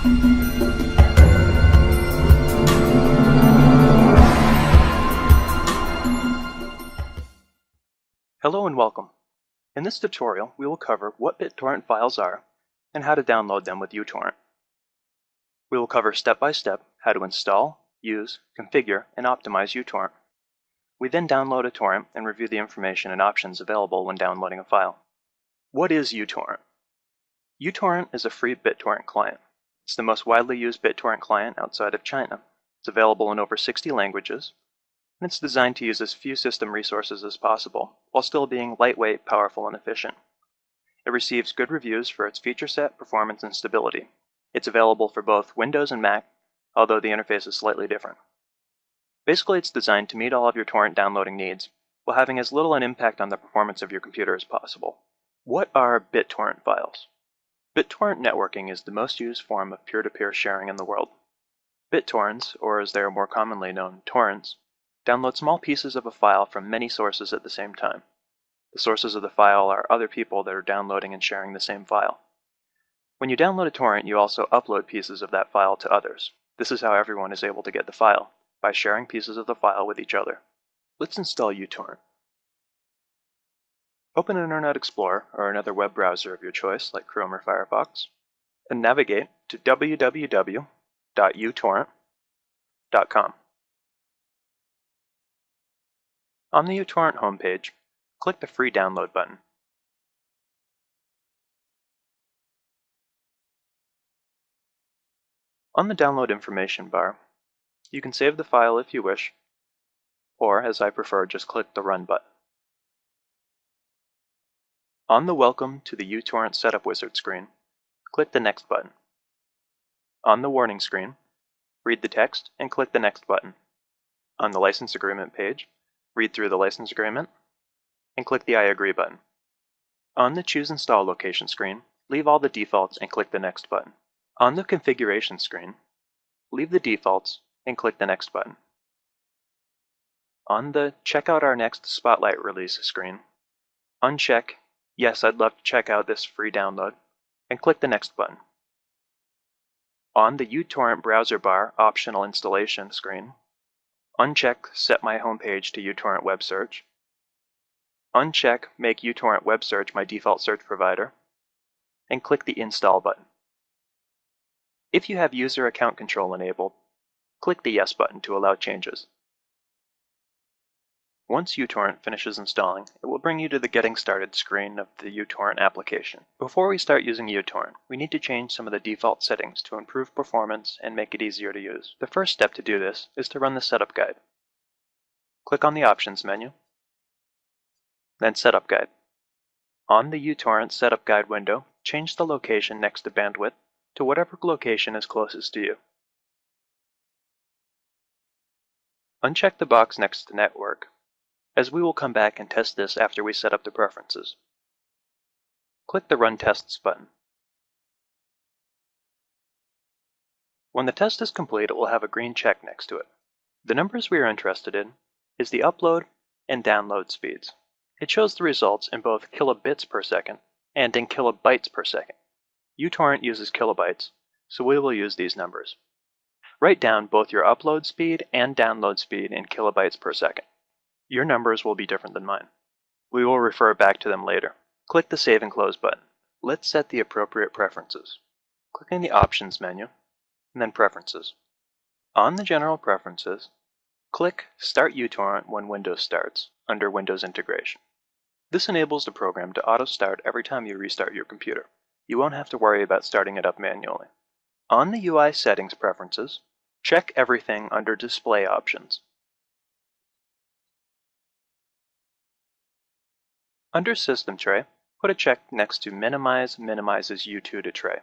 Hello and welcome. In this tutorial, we will cover what BitTorrent files are and how to download them with uTorrent. We will cover step-by-step how to install, use, configure, and optimize uTorrent. We then download a torrent and review the information and options available when downloading a file. What is uTorrent? uTorrent is a free BitTorrent client. It's the most widely used BitTorrent client outside of China. It's available in over 60 languages, and it's designed to use as few system resources as possible, while still being lightweight, powerful, and efficient. It receives good reviews for its feature set, performance, and stability. It's available for both Windows and Mac, although the interface is slightly different. Basically, it's designed to meet all of your torrent downloading needs, while having as little an impact on the performance of your computer as possible. What are BitTorrent files? BitTorrent networking is the most used form of peer-to-peer sharing in the world. BitTorrents, or as they are more commonly known, torrents, download small pieces of a file from many sources at the same time. The sources of the file are other people that are downloading and sharing the same file. When you download a torrent, you also upload pieces of that file to others. This is how everyone is able to get the file, by sharing pieces of the file with each other. Let's install uTorrent. Open Internet Explorer or another web browser of your choice, like Chrome or Firefox, and navigate to www.utorrent.com. On the uTorrent homepage, click the free download button. On the download information bar, you can save the file if you wish, or as I prefer, just click the Run button. On the Welcome to the uTorrent Setup Wizard screen, click the Next button. On the warning screen, read the text and click the Next button. On the license agreement page, read through the license agreement and click the I agree button. On the Choose Install Location screen, leave all the defaults and click the Next button. On the configuration screen, leave the defaults and click the Next button. On the Check out our next Spotlight release screen, uncheck Yes, I'd love to check out this free download, and click the Next button. On the uTorrent browser bar optional installation screen, uncheck Set my homepage to uTorrent web search, uncheck Make uTorrent web search my default search provider, and click the Install button. If you have user account control enabled, click the Yes button to allow changes. Once uTorrent finishes installing, it will bring you to the Getting Started screen of the uTorrent application. Before we start using uTorrent, we need to change some of the default settings to improve performance and make it easier to use. The first step to do this is to run the Setup Guide. Click on the Options menu, then Setup Guide. On the uTorrent Setup Guide window, change the location next to Bandwidth to whatever location is closest to you. Uncheck the box next to Network, as we will come back and test this after we set up the preferences. Click the Run Tests button. When the test is complete, it will have a green check next to it. The numbers we are interested in is the upload and download speeds. It shows the results in both kilobits per second and in kilobytes per second. uTorrent uses kilobytes, so we will use these numbers. Write down both your upload speed and download speed in kilobytes per second. Your numbers will be different than mine. We will refer back to them later. Click the Save and Close button. Let's set the appropriate preferences. Clicking the Options menu, and then Preferences. On the General Preferences, click Start uTorrent when Windows starts, under Windows Integration. This enables the program to auto-start every time you restart your computer. You won't have to worry about starting it up manually. On the UI Settings Preferences, check everything under Display Options. Under System Tray, put a check next to Minimize minimizes U2 to tray.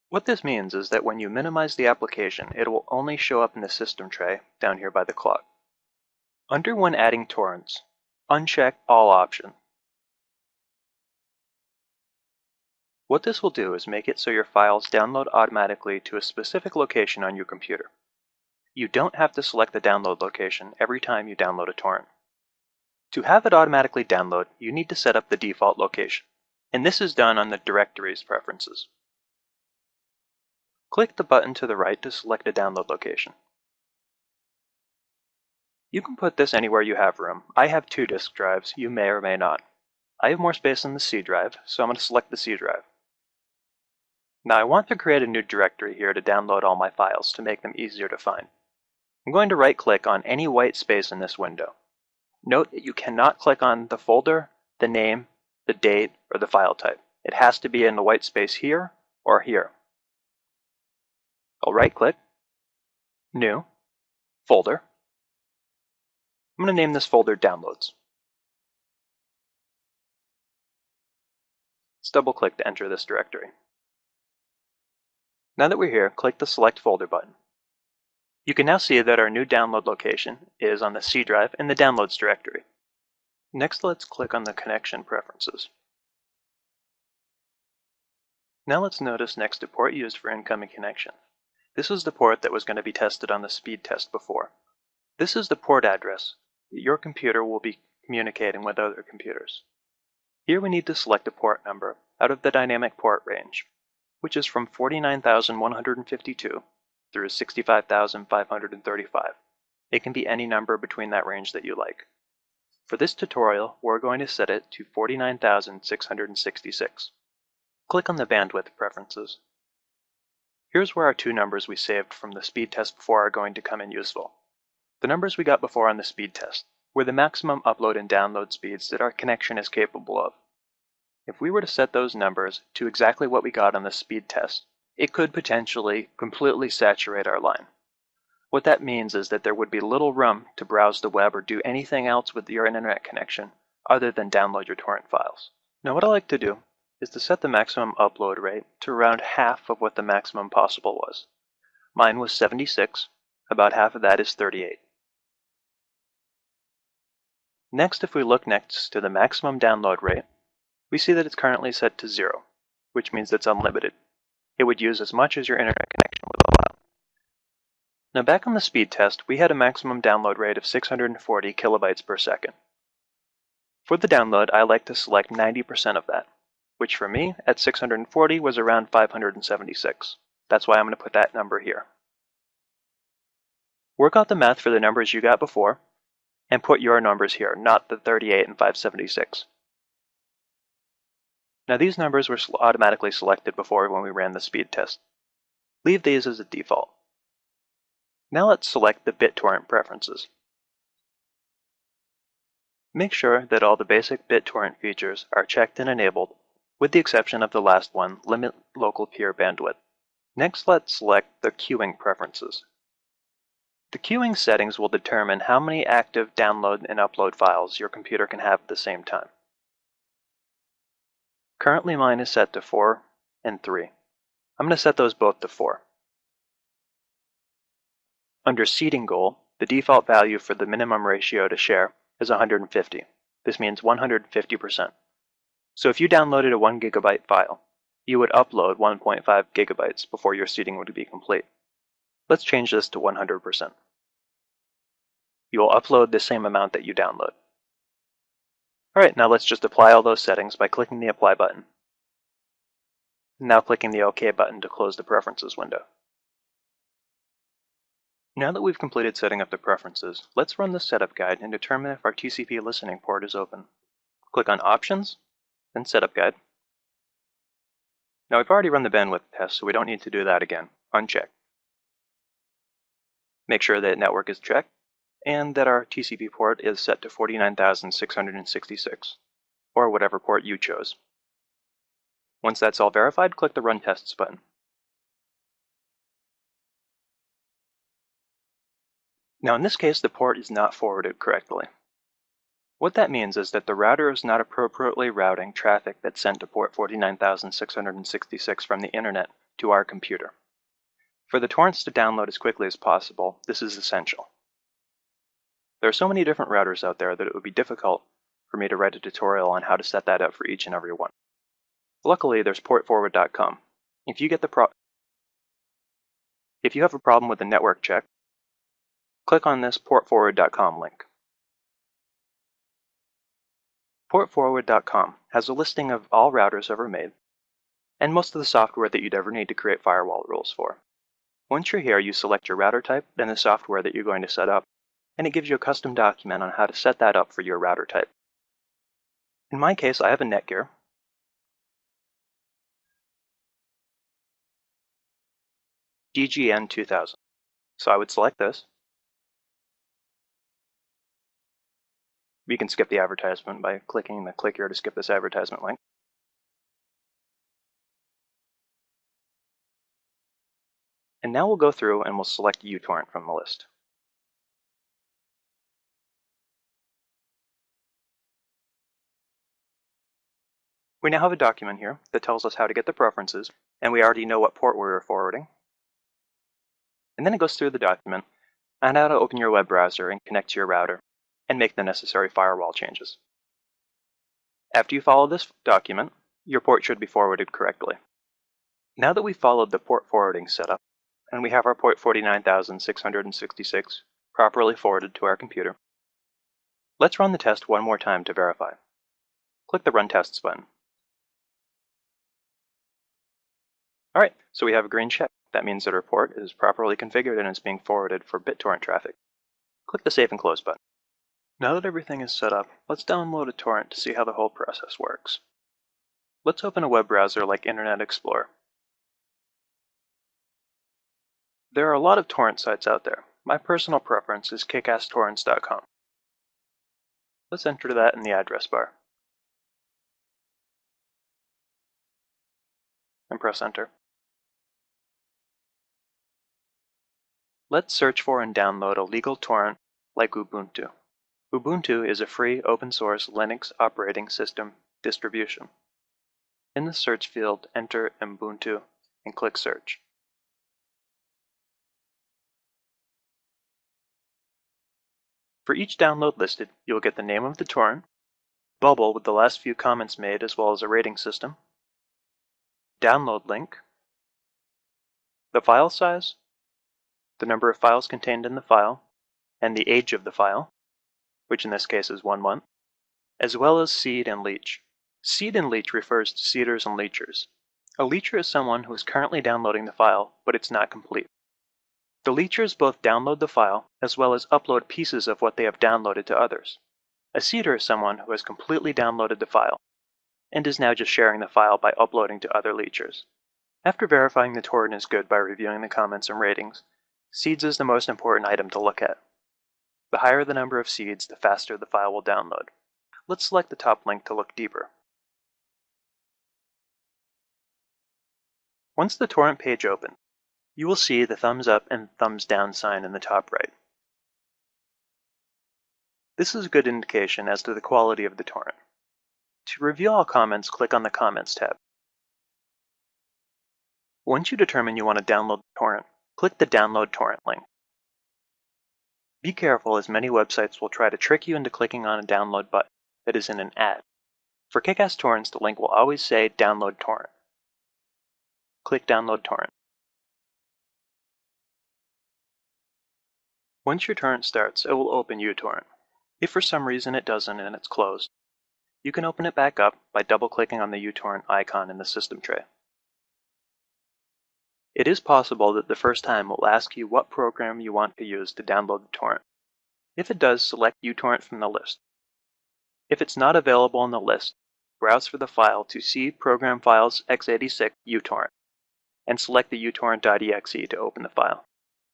What this means is that when you minimize the application, it will only show up in the system tray down here by the clock. Under When adding torrents, uncheck All option. What this will do is make it so your files download automatically to a specific location on your computer. You don't have to select the download location every time you download a torrent. To have it automatically download, you need to set up the default location, and this is done on the Directories preferences. Click the button to the right to select a download location. You can put this anywhere you have room. I have 2 disk drives, you may or may not. I have more space in the C drive, so I'm going to select the C drive. Now I want to create a new directory here to download all my files to make them easier to find. I'm going to right-click on any white space in this window. Note that you cannot click on the folder, the name, the date, or the file type. It has to be in the white space here or here. I'll right-click, New, Folder. I'm going to name this folder Downloads. Let's double-click to enter this directory. Now that we're here, click the Select Folder button. You can now see that our new download location is on the C drive in the Downloads directory. Next, let's click on the connection preferences. Now let's notice next to port used for incoming connection. This is the port that was going to be tested on the speed test before. This is the port address that your computer will be communicating with other computers. Here we need to select a port number out of the dynamic port range, which is from 49,152 through 65,535. It can be any number between that range that you like. For this tutorial, we're going to set it to 49,666. Click on the bandwidth preferences. Here's where our 2 numbers we saved from the speed test before are going to come in useful. The numbers we got before on the speed test were the maximum upload and download speeds that our connection is capable of. If we were to set those numbers to exactly what we got on the speed test, it could potentially completely saturate our line. What that means is that there would be little room to browse the web or do anything else with your internet connection other than download your torrent files. Now what I like to do is to set the maximum upload rate to around half of what the maximum possible was. Mine was 76, about half of that is 38. Next, if we look next to the maximum download rate, we see that it's currently set to 0, which means it's unlimited. It would use as much as your internet connection would allow. Now back on the speed test, we had a maximum download rate of 640 kilobytes per second. For the download, I like to select 90% of that, which for me, at 640 was around 576. That's why I'm going to put that number here. Work out the math for the numbers you got before, and put your numbers here, not the 38 and 576. Now these numbers were automatically selected before when we ran the speed test. Leave these as a default. Now let's select the BitTorrent preferences. Make sure that all the basic BitTorrent features are checked and enabled, with the exception of the last one, Limit Local Peer Bandwidth. Next, let's select the queuing preferences. The queuing settings will determine how many active download and upload files your computer can have at the same time. Currently mine is set to 4 and 3. I'm going to set those both to 4. Under seeding goal, the default value for the minimum ratio to share is 150. This means 150%. So if you downloaded a 1 gigabyte file, you would upload 1.5 gigabytes before your seeding would be complete. Let's change this to 100%. You will upload the same amount that you download. Alright, now let's just apply all those settings by clicking the Apply button. Now clicking the OK button to close the Preferences window. Now that we've completed setting up the preferences, let's run the setup guide and determine if our TCP listening port is open. Click on Options, then Setup Guide. Now we've already run the bandwidth test, so we don't need to do that again. Uncheck. Make sure that network is checked, and that our TCP port is set to 49,666, or whatever port you chose. Once that's all verified, click the Run Tests button. Now in this case, the port is not forwarded correctly. What that means is that the router is not appropriately routing traffic that's sent to port 49,666 from the internet to our computer. For the torrents to download as quickly as possible, this is essential. There are so many different routers out there that it would be difficult for me to write a tutorial on how to set that up for each and every one. Luckily, there's portforward.com. If you have a problem with the network check, click on this portforward.com link. Portforward.com has a listing of all routers ever made, and most of the software that you'd ever need to create firewall rules for. Once you're here, you select your router type, then the software that you're going to set up, and it gives you a custom document on how to set that up for your router type. In my case, I have a Netgear. DGN 2000. So I would select this. You can skip the advertisement by clicking the click here to skip this advertisement link. And now we'll go through and we'll select uTorrent from the list. We now have a document here that tells us how to get the preferences, and we already know what port we're forwarding. And then it goes through the document on how to open your web browser and connect to your router and make the necessary firewall changes. After you follow this document, your port should be forwarded correctly. Now that we've followed the port forwarding setup, and we have our port 49666 properly forwarded to our computer, let's run the test one more time to verify. Click the Run Tests button. Alright, so we have a green check. That means that our port is properly configured and is being forwarded for BitTorrent traffic. Click the Save and Close button. Now that everything is set up, let's download a torrent to see how the whole process works. Let's open a web browser like Internet Explorer. There are a lot of torrent sites out there. My personal preference is kickasstorrents.com. Let's enter that in the address bar. And press enter. Let's search for and download a legal torrent like Ubuntu. Ubuntu is a free open-source Linux operating system distribution. In the search field, enter Ubuntu and click Search. For each download listed, you will get the name of the torrent, bubble with the last few comments made as well as a rating system, download link, the file size, the number of files contained in the file, and the age of the file, which in this case is 1 month, as well as seed and leech. Seed and leech refers to seeders and leechers. A leecher is someone who is currently downloading the file, but it's not complete. The leechers both download the file as well as upload pieces of what they have downloaded to others. A seeder is someone who has completely downloaded the file and is now just sharing the file by uploading to other leechers. After verifying the torrent is good by reviewing the comments and ratings, seeds is the most important item to look at. The higher the number of seeds, the faster the file will download. Let's select the top link to look deeper. Once the torrent page opens, you will see the thumbs up and thumbs down sign in the top right. This is a good indication as to the quality of the torrent. To review all comments, click on the Comments tab. Once you determine you want to download the torrent, click the Download Torrent link. Be careful, as many websites will try to trick you into clicking on a download button that is in an ad. For Kickass Torrents, the link will always say Download Torrent. Click Download Torrent. Once your torrent starts, it will open uTorrent. If for some reason it doesn't and it's closed, you can open it back up by double-clicking on the uTorrent icon in the system tray. It is possible that the first time it will ask you what program you want to use to download the torrent. If it does, select uTorrent from the list. If it's not available in the list, browse for the file to C Program Files x86 uTorrent, and select the uTorrent.exe to open the file.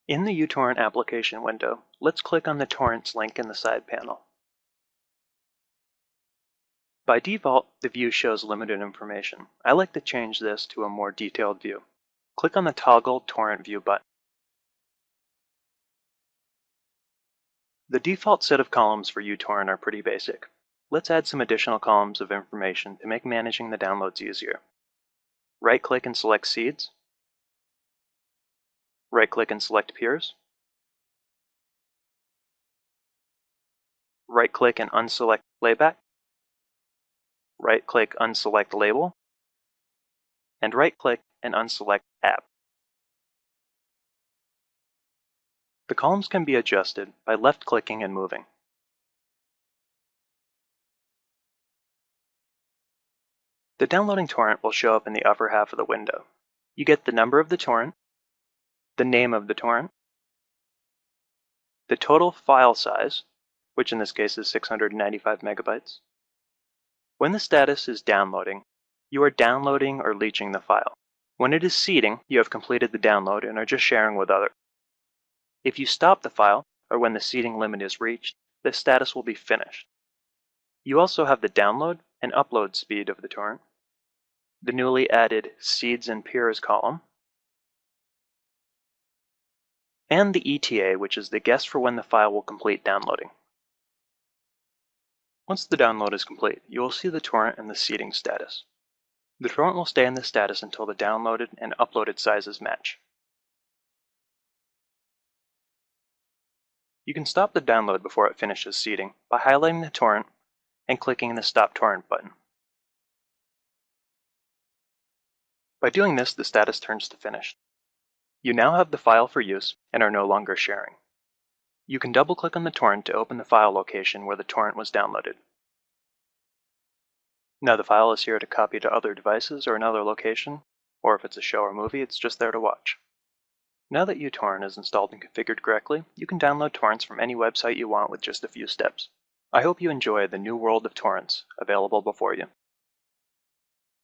In the uTorrent application window, let's click on the torrents link in the side panel. By default, the view shows limited information. I like to change this to a more detailed view. Click on the Toggle Torrent View button. The default set of columns for uTorrent are pretty basic. Let's add some additional columns of information to make managing the downloads easier. Right-click and select Seeds. Right-click and select Peers. Right-click and unselect Playback. Right-click, unselect Label. And right-click and unselect App. The columns can be adjusted by left-clicking and moving. The downloading torrent will show up in the upper half of the window. You get the number of the torrent, the name of the torrent, the total file size, which in this case is 695 megabytes. When the status is downloading, you are downloading or leeching the file. When it is seeding, you have completed the download and are just sharing with others. If you stop the file, or when the seeding limit is reached, the status will be finished. You also have the download and upload speed of the torrent, the newly added Seeds and Peers column, and the ETA, which is the guess for when the file will complete downloading. Once the download is complete, you will see the torrent and the seeding status. The torrent will stay in this status until the downloaded and uploaded sizes match. You can stop the download before it finishes seeding by highlighting the torrent and clicking the Stop Torrent button. By doing this, the status turns to finished. You now have the file for use and are no longer sharing. You can double-click on the torrent to open the file location where the torrent was downloaded. Now the file is here to copy to other devices or another location, or if it's a show or movie, it's just there to watch. Now that uTorrent is installed and configured correctly, you can download torrents from any website you want with just a few steps. I hope you enjoy the new world of torrents available before you.